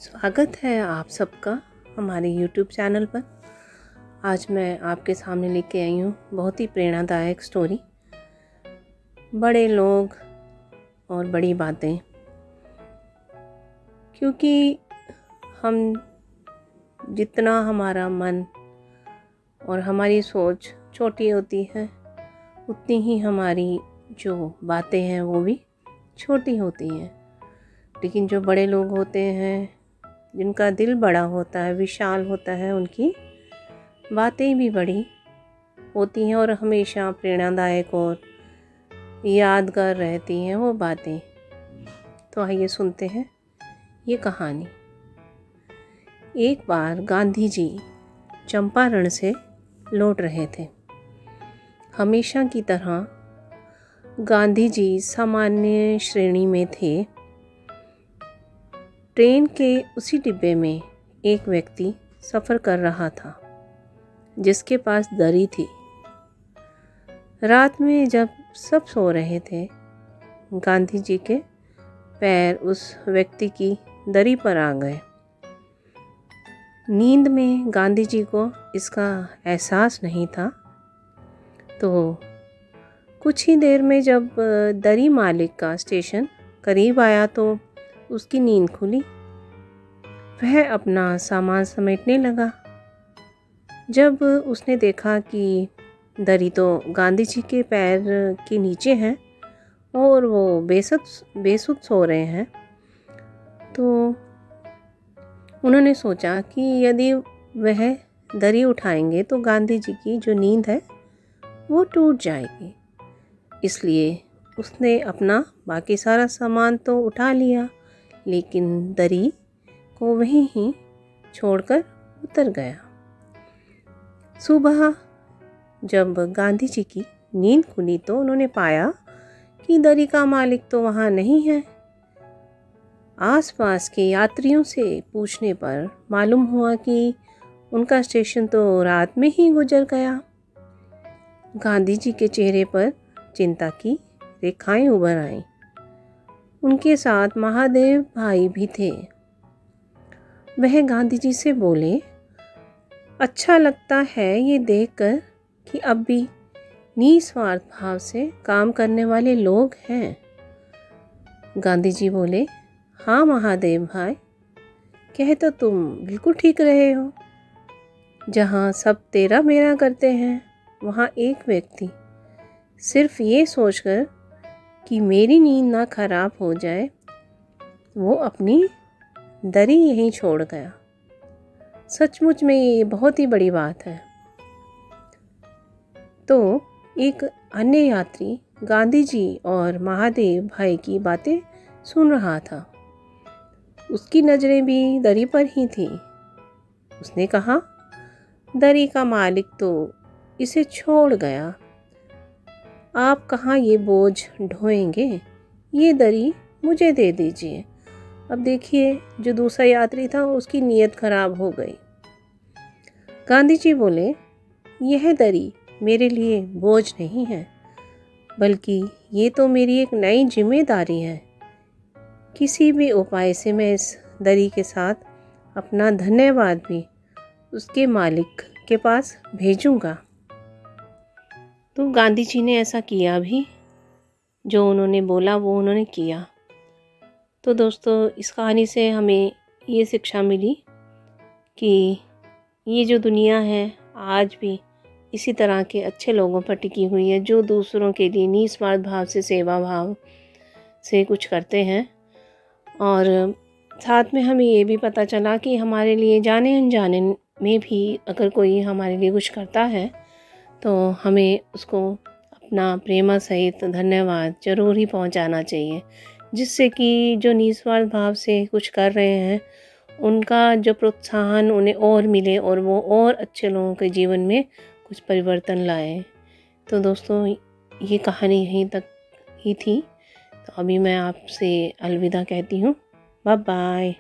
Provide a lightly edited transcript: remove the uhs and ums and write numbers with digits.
स्वागत है आप सबका हमारे YouTube चैनल पर। आज मैं आपके सामने लेके आई हूँ बहुत ही प्रेरणादायक स्टोरी, बड़े लोग और बड़ी बातें। क्योंकि हम जितना हमारा मन और हमारी सोच छोटी होती है, उतनी ही हमारी जो बातें हैं वो भी छोटी होती हैं। लेकिन जो बड़े लोग होते हैं, जिनका दिल बड़ा होता है, विशाल होता है, उनकी बातें भी बड़ी होती हैं और हमेशा प्रेरणादायक और यादगार रहती हैं वो बातें। तो आइए सुनते हैं ये कहानी। एक बार गांधी जी चंपारण से लौट रहे थे। हमेशा की तरह गांधी जी सामान्य श्रेणी में थे। ट्रेन के उसी डिब्बे में एक व्यक्ति सफ़र कर रहा था जिसके पास दरी थी। रात में जब सब सो रहे थे, गांधी जी के पैर उस व्यक्ति की दरी पर आ गए। नींद में गांधी जी को इसका एहसास नहीं था। तो कुछ ही देर में जब दरी मालिक का स्टेशन करीब आया तो उसकी नींद खुली। वह अपना सामान समेटने लगा। जब उसने देखा कि दरी तो गांधी जी के पैर के नीचे है और वो बेसुध सो रहे हैं, तो उन्होंने सोचा कि यदि वह दरी उठाएंगे तो गांधी जी की जो नींद है वो टूट जाएगी। इसलिए उसने अपना बाकी सारा सामान तो उठा लिया, लेकिन दरी को वहीं ही छोड़कर उतर गया। सुबह जब गांधी जी की नींद खुली तो उन्होंने पाया कि दरी का मालिक तो वहाँ नहीं है। आसपास के यात्रियों से पूछने पर मालूम हुआ कि उनका स्टेशन तो रात में ही गुजर गया। गांधी जी के चेहरे पर चिंता की रेखाएं उभर आईं। उनके साथ महादेव भाई भी थे। वह गांधी जी से बोले, अच्छा लगता है ये देखकर कि अब भी निस्वार्थ भाव से काम करने वाले लोग हैं। गांधी जी बोले, हाँ महादेव भाई, कह तो तुम बिल्कुल ठीक रहे हो। जहाँ सब तेरा मेरा करते हैं, वहाँ एक व्यक्ति सिर्फ ये सोचकर कि मेरी नींद ना खराब हो जाए, वो अपनी दरी यहीं छोड़ गया। सचमुच में ये बहुत ही बड़ी बात है। तो एक अन्य यात्री गांधी जी और महादेव भाई की बातें सुन रहा था। उसकी नज़रें भी दरी पर ही थी। उसने कहा, दरी का मालिक तो इसे छोड़ गया, आप कहाँ ये बोझ ढोएंगे? ये दरी मुझे दे दीजिए। अब देखिए, जो दूसरा यात्री था उसकी नीयत खराब हो गई। गांधी जी बोले, यह दरी मेरे लिए बोझ नहीं है, बल्कि ये तो मेरी एक नई जिम्मेदारी है। किसी भी उपाय से मैं इस दरी के साथ अपना धन्यवाद भी उसके मालिक के पास भेजूंगा। तो गांधी जी ने ऐसा किया भी, जो उन्होंने बोला वो उन्होंने किया। तो दोस्तों, इस कहानी से हमें ये शिक्षा मिली कि ये जो दुनिया है आज भी इसी तरह के अच्छे लोगों पर टिकी हुई है, जो दूसरों के लिए निस्वार्थ भाव से, सेवा भाव से कुछ करते हैं। और साथ में हमें ये भी पता चला कि हमारे लिए जाने अनजाने में भी अगर कोई हमारे लिए कुछ करता है तो हमें उसको अपना प्रेमा सहित धन्यवाद ज़रूर ही पहुंचाना चाहिए, जिससे कि जो निस्वार्थ भाव से कुछ कर रहे हैं उनका जो प्रोत्साहन उन्हें और मिले और वो और अच्छे लोगों के जीवन में कुछ परिवर्तन लाए। तो दोस्तों, ये कहानी यहीं तक ही थी। तो अभी मैं आपसे अलविदा कहती हूँ। Bye bye.